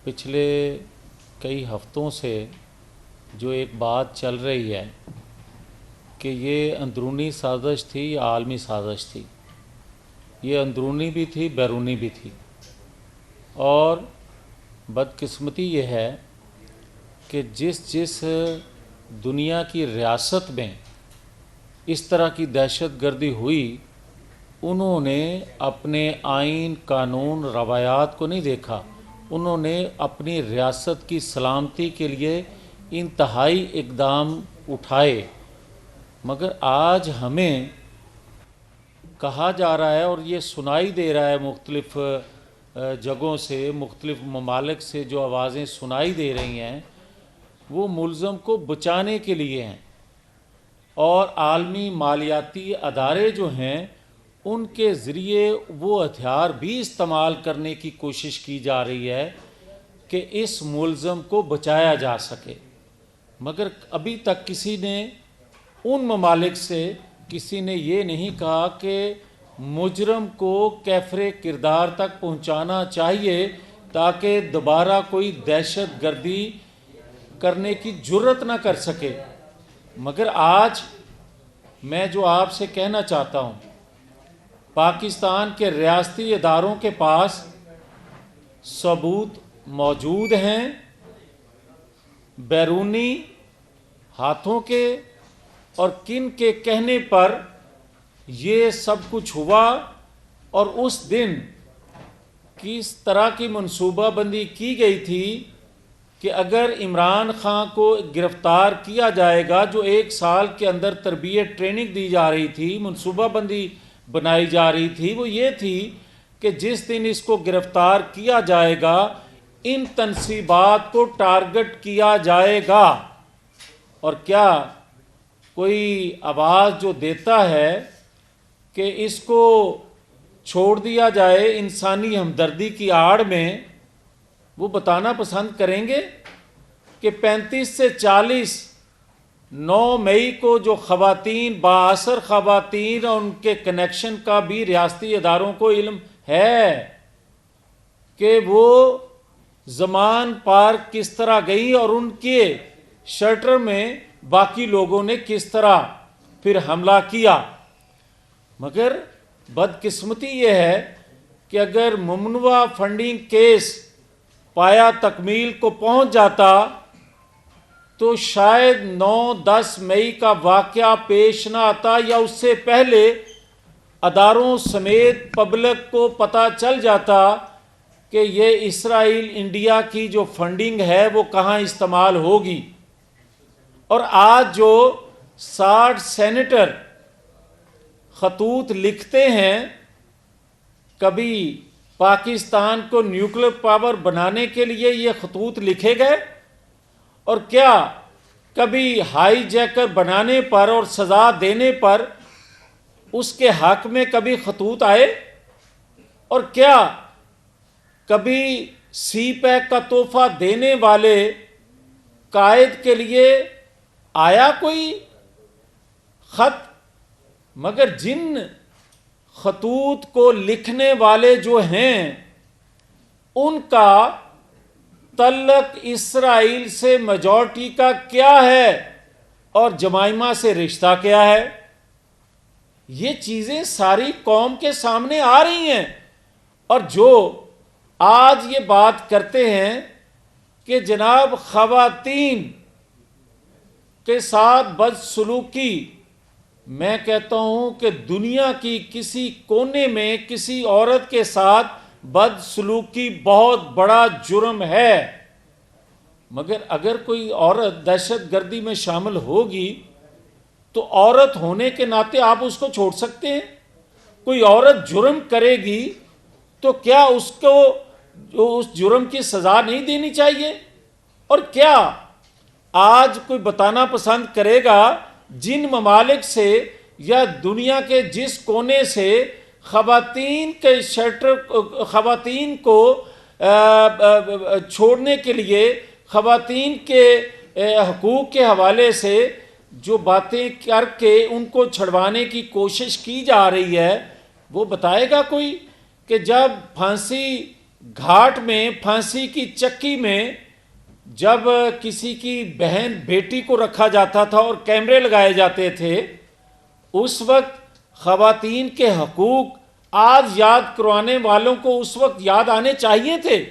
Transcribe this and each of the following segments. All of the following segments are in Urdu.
پچھلے کئی ہفتوں سے جو ایک بات چل رہی ہے کہ یہ اندرونی سازش تھی یا عالمی سازش تھی، یہ اندرونی بھی تھی بیرونی بھی تھی، اور بدقسمتی یہ ہے کہ جس دنیا کی ریاست میں اس طرح کی دہشت گردی ہوئی، انہوں نے اپنے آئین، قانون، روایات کو نہیں دیکھا، انہوں نے اپنی ریاست کی سلامتی کے لیے انتہائی اقدام اٹھائے۔ مگر آج ہمیں کہا جا رہا ہے اور یہ سنائی دے رہا ہے مختلف جگہوں سے، مختلف ممالک سے جو آوازیں سنائی دے رہی ہیں وہ ملزم کو بچانے کے لیے ہیں، اور عالمی مالیاتی ادارے جو ہیں ان کے ذریعے وہ ہتھیار بھی استعمال کرنے کی کوشش کی جا رہی ہے کہ اس ملزم کو بچایا جا سکے۔ مگر ابھی تک کسی نے ان ممالک سے کسی نے یہ نہیں کہا کہ مجرم کو کیفر کردار تک پہنچانا چاہیے تاکہ دوبارہ کوئی دہشت گردی کرنے کی جرت نہ کر سکے۔ مگر آج میں جو آپ سے کہنا چاہتا ہوں، پاکستان کے ریاستی اداروں کے پاس ثبوت موجود ہیں، بیرونی ہاتھوں کے، اور کن کے کہنے پر یہ سب کچھ ہوا، اور اس دن کس طرح کی منصوبہ بندی کی گئی تھی کہ اگر عمران خان کو گرفتار کیا جائے گا، جو 1 سال کے اندر تربیت ٹریننگ دی جا رہی تھی، منصوبہ بندی بنائی جا رہی تھی، وہ یہ تھی کہ جس دن اس کو گرفتار کیا جائے گا ان تنصیبات کو ٹارگٹ کیا جائے گا۔ اور کیا کوئی آواز جو دیتا ہے کہ اس کو چھوڑ دیا جائے انسانی ہمدردی کی آڑ میں، وہ بتانا پسند کریں گے کہ 35 سے 40 9 مئی کو جو خواتین، بااثر خواتین اور ان کے کنیکشن کا بھی ریاستی اداروں کو علم ہے کہ وہ زمان پارک کس طرح گئی اور ان کے شیلٹر میں باقی لوگوں نے کس طرح پھر حملہ کیا۔ مگر بدقسمتی یہ ہے کہ اگر ممنوعہ فنڈنگ کیس پایا تکمیل کو پہنچ جاتا تو شاید 9-10 مئی کا واقعہ پیش نہ آتا، یا اس سے پہلے اداروں سمیت پبلک کو پتہ چل جاتا کہ یہ اسرائیل انڈیا کی جو فنڈنگ ہے وہ کہاں استعمال ہوگی۔ اور آج جو 60 سینیٹر خطوط لکھتے ہیں، کبھی پاکستان کو نیوکلیر پاور بنانے کے لیے یہ خطوط لکھے گئے، اور کیا کبھی ہائی جیکر بنانے پر اور سزا دینے پر اس کے حق میں کبھی خطوط آئے؟ اور کیا کبھی سی پیک کا تحفہ دینے والے قائد کے لیے آیا کوئی خط؟ مگر جن خطوط کو لکھنے والے جو ہیں ان کا تعلق اسرائیل سے میجورٹی کا کیا ہے اور جمائمہ سے رشتہ کیا ہے؟ یہ چیزیں ساری قوم کے سامنے آ رہی ہیں، اور جو آج یہ بات کرتے ہیں کہ جناب خواتین کے ساتھ بدسلوکی، میں کہتا ہوں کہ دنیا کی کسی کونے میں کسی عورت کے ساتھ بدسلوکی بہت بڑا جرم ہے۔ مگر اگر کوئی عورت دہشت گردی میں شامل ہوگی تو عورت ہونے کے ناطے آپ اس کو چھوڑ سکتے ہیں؟ کوئی عورت جرم کرے گی تو کیا اس کو اس جرم کی سزا نہیں دینی چاہیے؟ اور کیا آج کوئی بتانا پسند کرے گا جن ممالک سے یا دنیا کے جس کونے سے خواتین کے شیلٹر، خواتین کو چھوڑنے کے لیے، خواتین کے حقوق کے حوالے سے جو باتیں کر کے ان کو چھڑوانے کی کوشش کی جا رہی ہے، وہ بتائے گا کوئی کہ جب پھانسی گھاٹ میں پھانسی کی چکی میں جب کسی کی بہن بیٹی کو رکھا جاتا تھا اور کیمرے لگائے جاتے تھے، اس وقت خواتین کے حقوق آج یاد کروانے والوں کو اس وقت یاد آنے چاہیے تھے،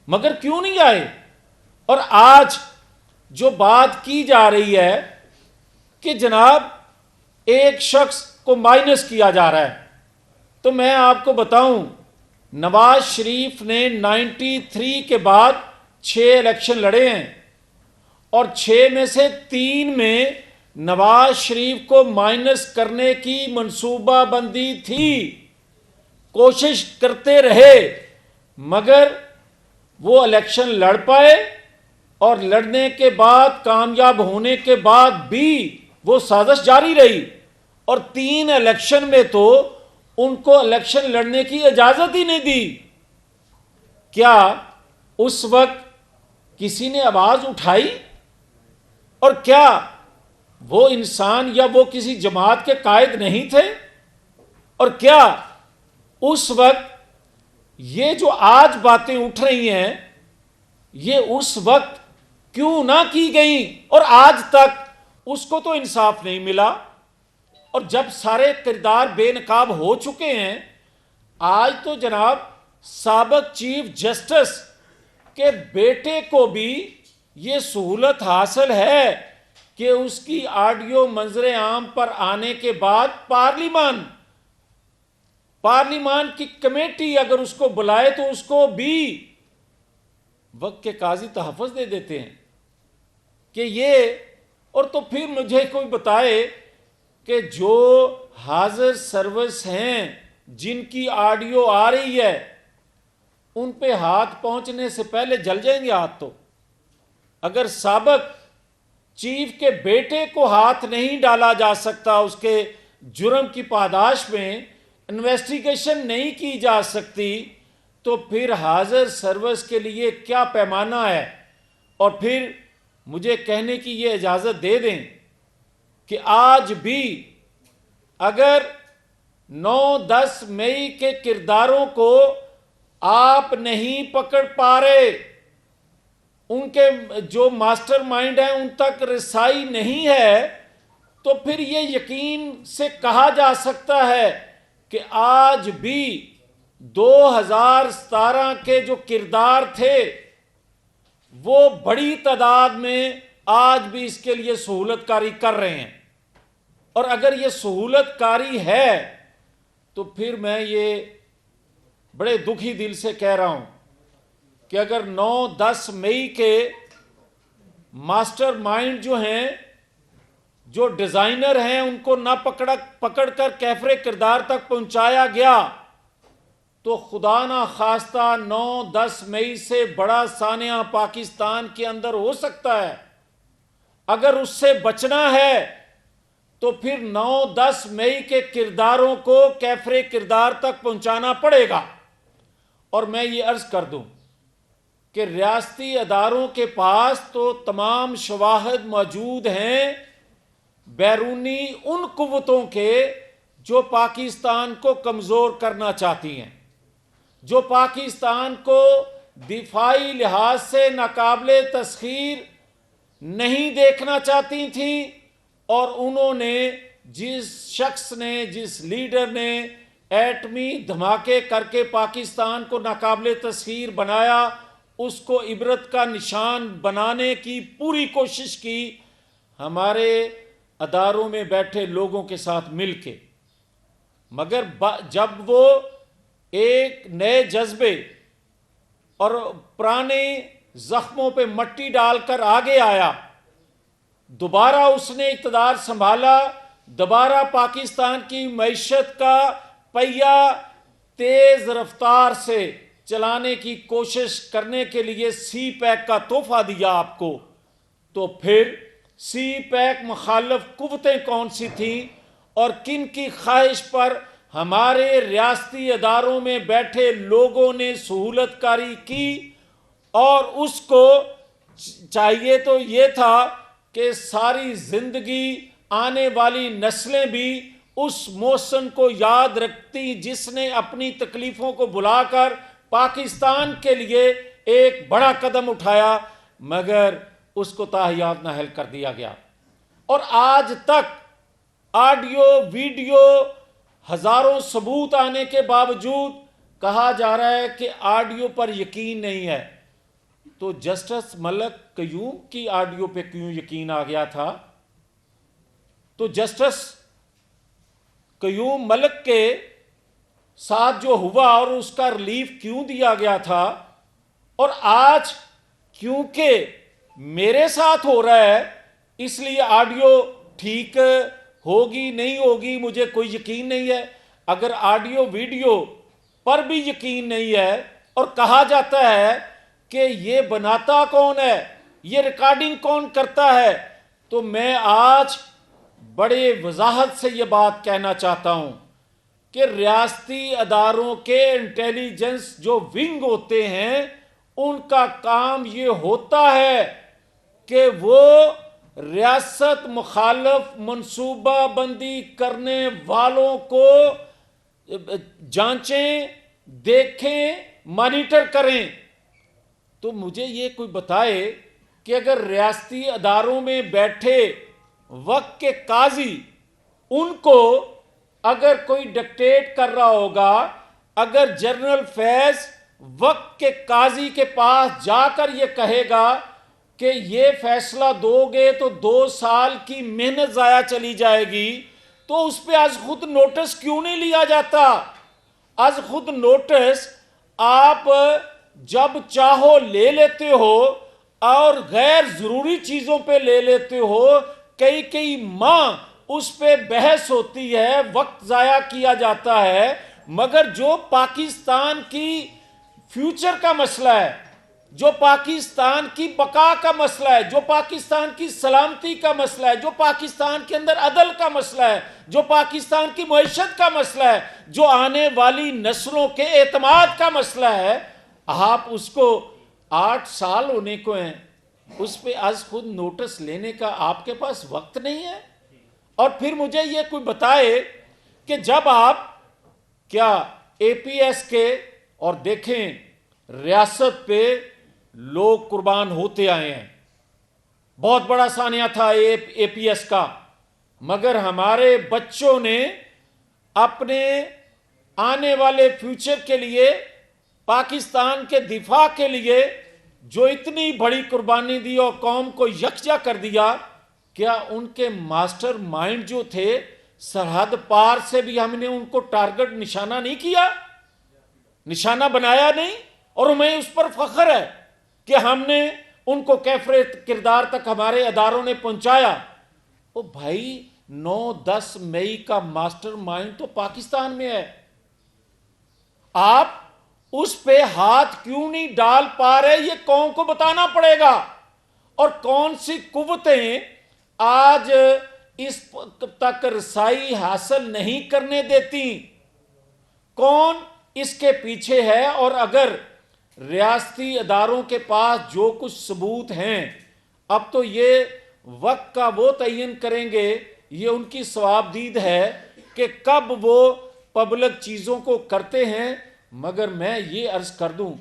مگر کیوں نہیں آئے؟ اور آج جو بات کی جا رہی ہے کہ جناب ایک شخص کو مائنس کیا جا رہا ہے، تو میں آپ کو بتاؤں، نواز شریف نے 93 کے بعد 6 الیکشن لڑے ہیں، اور 6 میں سے 3 میں نواز شریف کو مائنس کرنے کی منصوبہ بندی تھی، کوشش کرتے رہے، مگر وہ الیکشن لڑ پائے، اور لڑنے کے بعد کامیاب ہونے کے بعد بھی وہ سازش جاری رہی، اور 3 الیکشن میں تو ان کو الیکشن لڑنے کی اجازت ہی نہیں دی۔ کیا اس وقت کسی نے آواز اٹھائی؟ اور کیا وہ انسان یا وہ کسی جماعت کے قائد نہیں تھے؟ اور کیا اس وقت یہ جو آج باتیں اٹھ رہی ہیں، یہ اس وقت کیوں نہ کی گئیں اور آج تک اس کو تو انصاف نہیں ملا؟ اور جب سارے کردار بے نقاب ہو چکے ہیں، آج تو جناب سابق چیف جسٹس کے بیٹے کو بھی یہ سہولت حاصل ہے کہ اس کی آڈیو منظر عام پر آنے کے بعد پارلیمان کی کمیٹی اگر اس کو بلائے تو اس کو بھی وقت کے قاضی تحفظ دے دیتے ہیں کہ یہ، اور تو پھر مجھے کوئی بتائے کہ جو حاضر سروس ہیں جن کی آڈیو آ رہی ہے ان پہ ہاتھ پہنچنے سے پہلے جل جائیں گے ہاتھ؟ تو اگر سابق چیف کے بیٹے کو ہاتھ نہیں ڈالا جا سکتا، اس کے جرم کی پاداش میں انویسٹیگیشن نہیں کی جا سکتی، تو پھر حاضر سروس کے لیے کیا پیمانہ ہے؟ اور پھر مجھے کہنے کی یہ اجازت دے دیں کہ آج بھی اگر 9-10 مئی کے کرداروں کو آپ نہیں پکڑ پا رہے، ان کے جو ماسٹر مائنڈ ہیں ان تک رسائی نہیں ہے، تو پھر یہ یقین سے کہا جا سکتا ہے کہ آج بھی 2017 کے جو کردار تھے وہ بڑی تعداد میں آج بھی اس کے لیے سہولت کاری کر رہے ہیں۔ اور اگر یہ سہولت کاری ہے تو پھر میں یہ بڑے دکھی دل سے کہہ رہا ہوں کہ اگر 9-10 مئی کے ماسٹر مائنڈ جو ہیں، جو ڈیزائنر ہیں، ان کو نہ پکڑ کر کیفر کردار تک پہنچایا گیا، تو خدا نہ خواستہ 9-10 مئی سے بڑا سانحہ پاکستان کے اندر ہو سکتا ہے۔ اگر اس سے بچنا ہے تو پھر 9-10 مئی کے کرداروں کو کیفر کردار تک پہنچانا پڑے گا۔ اور میں یہ عرض کر دوں کہ ریاستی اداروں کے پاس تو تمام شواہد موجود ہیں بیرونی ان قوتوں کے جو پاکستان کو کمزور کرنا چاہتی ہیں، جو پاکستان کو دفاعی لحاظ سے ناقابل تسخیر نہیں دیکھنا چاہتی تھیں، اور انہوں نے جس شخص نے، جس لیڈر نے ایٹمی دھماکے کر کے پاکستان کو ناقابل تسخیر بنایا، اس کو عبرت کا نشان بنانے کی پوری کوشش کی ہمارے اداروں میں بیٹھے لوگوں کے ساتھ مل کے، مگر جب وہ ایک نئے جذبے اور پرانے زخموں پہ مٹی ڈال کر آگے آیا، دوبارہ اس نے اقتدار سنبھالا، دوبارہ پاکستان کی معیشت کا پہیہ تیز رفتار سے چلانے کی کوشش کرنے کے لیے سی پیک کا تحفہ دیا آپ کو، تو پھر سی پیک مخالف قوتیں کون سی تھیں اور کن کی خواہش پر ہمارے ریاستی اداروں میں بیٹھے لوگوں نے سہولت کاری کی؟ اور اس کو چاہیے تو یہ تھا کہ ساری زندگی آنے والی نسلیں بھی اس محسن کو یاد رکھتی جس نے اپنی تکلیفوں کو بلا کر پاکستان کے لیے ایک بڑا قدم اٹھایا، مگر اس کو تاحیات نااہل کر دیا گیا۔ اور آج تک آڈیو ویڈیو ہزاروں ثبوت آنے کے باوجود کہا جا رہا ہے کہ آڈیو پر یقین نہیں ہے۔ تو جسٹس ملک قیوم کی آڈیو پہ کیوں یقین آ گیا تھا؟ تو جسٹس قیوم ملک کے ساتھ جو ہوا اور اس کا ریلیف کیوں دیا گیا تھا؟ اور آج کیونکہ میرے ساتھ ہو رہا ہے اس لیے آڈیو ٹھیک ہوگی نہیں ہوگی مجھے کوئی یقین نہیں ہے۔ اگر آڈیو ویڈیو پر بھی یقین نہیں ہے اور کہا جاتا ہے کہ یہ بناتا کون ہے، یہ ریکارڈنگ کون کرتا ہے، تو میں آج بڑے وضاحت سے یہ بات کہنا چاہتا ہوں کہ ریاستی اداروں کے انٹیلیجنس جو ونگ ہوتے ہیں ان کا کام یہ ہوتا ہے کہ وہ ریاست مخالف منصوبہ بندی کرنے والوں کو جانچیں، دیکھیں، مانیٹر کریں۔ تو مجھے یہ کوئی بتائے کہ اگر ریاستی اداروں میں بیٹھے وقت کے قاضی ان کو اگر کوئی ڈکٹیٹ کر رہا ہوگا، اگر جنرل فیض وقت کے قاضی کے پاس جا کر یہ کہے گا کہ یہ فیصلہ دو گے تو 2 سال کی محنت ضائع چلی جائے گی، تو اس پہ از خود نوٹس کیوں نہیں لیا جاتا؟ از خود نوٹس آپ جب چاہو لے لیتے ہو اور غیر ضروری چیزوں پہ لے لیتے ہو، کئی ماہ اس پہ بحث ہوتی ہے، وقت ضائع کیا جاتا ہے، مگر جو پاکستان کی فیوچر کا مسئلہ ہے، جو پاکستان کی بقا کا مسئلہ ہے، جو پاکستان کی سلامتی کا مسئلہ ہے، جو پاکستان کے اندر عدل کا مسئلہ ہے، جو پاکستان کی معیشت کا مسئلہ ہے، جو آنے والی نسلوں کے اعتماد کا مسئلہ ہے، آپ اس کو 8 سال ہونے کو ہیں، اس پہ از خود نوٹس لینے کا آپ کے پاس وقت نہیں ہے۔ اور پھر مجھے یہ کوئی بتائے کہ جب آپ کیا اے پی ایس کے اور دیکھیں ریاست پہ لوگ قربان ہوتے آئے ہیں، بہت بڑا سانحہ تھا اے پی ایس کا، مگر ہمارے بچوں نے اپنے آنے والے فیوچر کے لیے، پاکستان کے دفاع کے لیے جو اتنی بڑی قربانی دی اور قوم کو یکجا کر دیا، کیا ان کے ماسٹر مائنڈ جو تھے سرحد پار سے بھی ہم نے ان کو ٹارگٹ نشانہ نہیں کیا، نشانہ بنایا نہیں؟ اور ہمیں اس پر فخر ہے کہ ہم نے ان کو کیفر کردار تک ہمارے اداروں نے پہنچایا۔ او بھائی 9-10 مئی کا ماسٹر مائنڈ تو پاکستان میں ہے، آپ اس پہ ہاتھ کیوں نہیں ڈال پا رہے؟ یہ قوم کو بتانا پڑے گا۔ اور کون سی قوتیں آج اس تک رسائی حاصل نہیں کرنے دیتی؟ کون اس کے پیچھے ہے؟ اور اگر ریاستی اداروں کے پاس جو کچھ ثبوت ہیں، اب تو یہ وقت کا وہ تعین کریں گے، یہ ان کی ثوابدید ہے کہ کب وہ پبلک چیزوں کو کرتے ہیں۔ مگر میں یہ عرض کر دوں،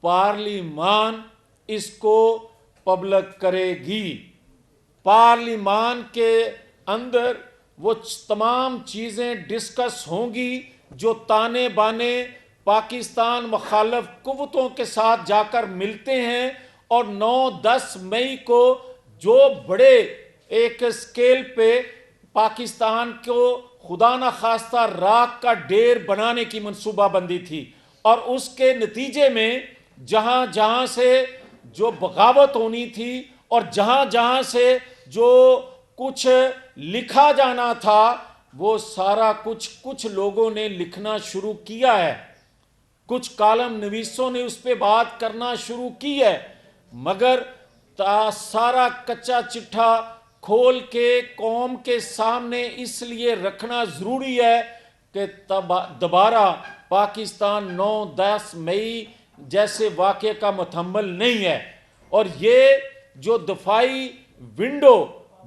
پارلیمان اس کو پبلک کرے گی، پارلیمان کے اندر وہ تمام چیزیں ڈسکس ہوں گی جو تانے بانے پاکستان مخالف قوتوں کے ساتھ جا کر ملتے ہیں، اور 9-10 مئی کو جو بڑے ایک سکیل پہ پاکستان کو خدا نخواستہ راکھ کا ڈیر بنانے کی منصوبہ بندی تھی، اور اس کے نتیجے میں جہاں جہاں سے جو بغاوت ہونی تھی اور جہاں جہاں سے جو کچھ لکھا جانا تھا، وہ سارا کچھ لوگوں نے لکھنا شروع کیا ہے، کچھ کالم نویسوں نے اس پہ بات کرنا شروع کی ہے، مگر سارا کچا چٹھا کھول کے قوم کے سامنے اس لیے رکھنا ضروری ہے کہ دوبارہ پاکستان 9-10 مئی جیسے واقعے کا متحمل نہیں ہے۔ اور یہ جو دفاعی ونڈو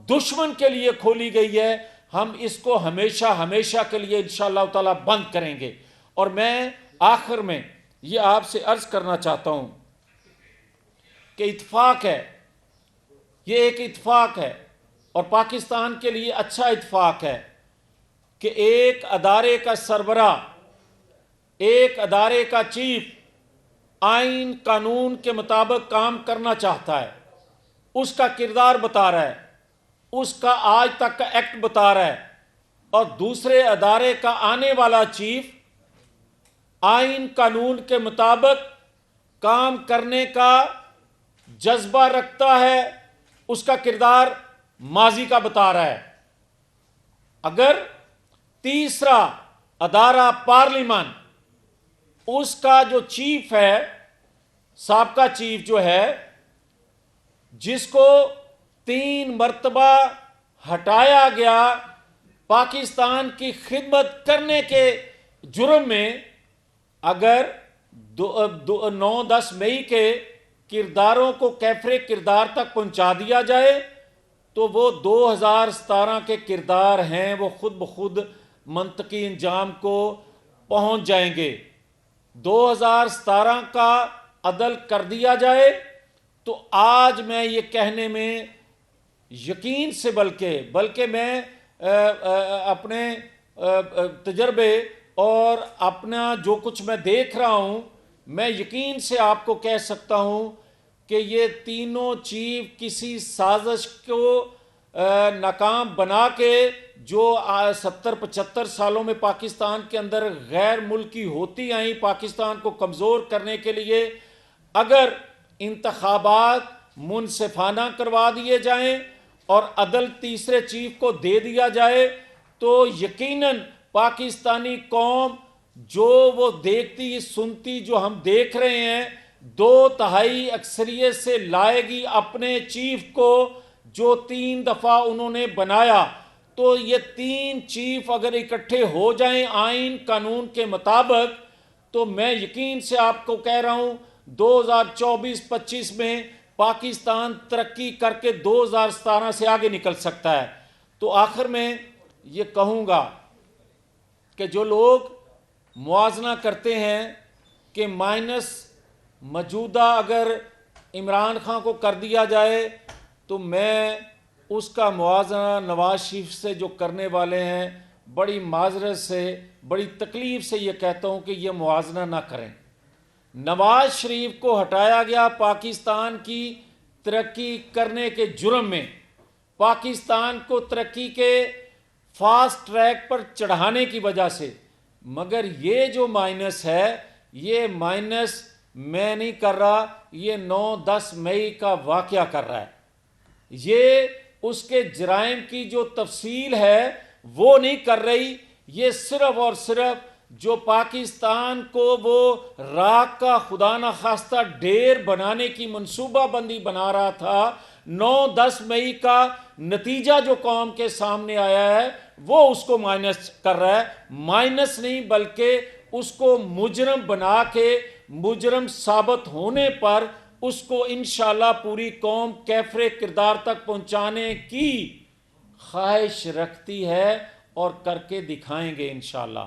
دشمن کے لیے کھولی گئی ہے، ہم اس کو ہمیشہ کے لیے انشاءاللہ تعالی بند کریں گے۔ اور میں آخر میں یہ آپ سے عرض کرنا چاہتا ہوں کہ اتفاق ہے، یہ ایک اتفاق ہے اور پاکستان کے لیے اچھا اتفاق ہے کہ ایک ادارے کا سربراہ، ایک ادارے کا چیف آئین قانون کے مطابق کام کرنا چاہتا ہے، اس کا کردار بتا رہا ہے، اس کا آج تک کا ایکٹ بتا رہا ہے، اور دوسرے ادارے کا آنے والا چیف آئین قانون کے مطابق کام کرنے کا جذبہ رکھتا ہے، اس کا کردار ماضی کا بتا رہا ہے۔ اگر تیسرا ادارہ پارلیمان، اس کا جو چیف ہے، سابقہ چیف جو ہے، جس کو 3 مرتبہ ہٹایا گیا پاکستان کی خدمت کرنے کے جرم میں، اگر 9-10 مئی کے کرداروں کو کیفر کردار تک پہنچا دیا جائے تو وہ 2017 کے کردار ہیں، وہ خود بخود منطقی انجام کو پہنچ جائیں گے۔ 2017 کا عدل کر دیا جائے تو آج میں یہ کہنے میں یقین سے بلکہ میں اپنے تجربے اور اپنا جو کچھ میں دیکھ رہا ہوں، میں یقین سے آپ کو کہہ سکتا ہوں کہ یہ تینوں چیف کسی سازش کو ناکام بنا کے، جو 70-75 سالوں میں پاکستان کے اندر غیر ملکی ہوتی آئیں پاکستان کو کمزور کرنے کے لیے، اگر انتخابات منصفانہ کروا دیے جائیں اور عدل تیسرے چیف کو دے دیا جائے تو یقیناً پاکستانی قوم جو وہ دیکھتی سنتی جو ہم دیکھ رہے ہیں، 2/3 اکثریت سے لائے گی اپنے چیف کو، جو 3 دفعہ انہوں نے بنایا۔ تو یہ 3 چیف اگر اکٹھے ہو جائیں آئین قانون کے مطابق تو میں یقین سے آپ کو کہہ رہا ہوں 2024-25 میں پاکستان ترقی کر کے 2017 سے آگے نکل سکتا ہے۔ تو آخر میں یہ کہوں گا کہ جو لوگ موازنہ کرتے ہیں کہ مائنس موجودہ اگر عمران خان کو کر دیا جائے تو میں اس کا موازنہ نواز شریف سے جو کرنے والے ہیں بڑی معذرت سے، بڑی تکلیف سے یہ کہتا ہوں کہ یہ موازنہ نہ کریں۔ نواز شریف کو ہٹایا گیا پاکستان کی ترقی کرنے کے جرم میں، پاکستان کو ترقی کے فاسٹ ٹریک پر چڑھانے کی وجہ سے، مگر یہ جو مائنس ہے، یہ مائنس میں نہیں کر رہا، یہ 9-10 مئی کا واقعہ کر رہا ہے۔ یہ اس کے جرائم کی جو تفصیل ہے وہ نہیں کر رہی، یہ صرف اور صرف جو پاکستان کو وہ راک کا خدا نخواستہ ڈیر بنانے کی منصوبہ بندی بنا رہا تھا، 9-10 مئی کا نتیجہ جو قوم کے سامنے آیا ہے وہ اس کو مائنس کر رہا ہے۔ مائنس نہیں بلکہ اس کو مجرم بنا کے، مجرم ثابت ہونے پر اس کو انشاءاللہ پوری قوم کیفر کردار تک پہنچانے کی خواہش رکھتی ہے اور کر کے دکھائیں گے انشاءاللہ۔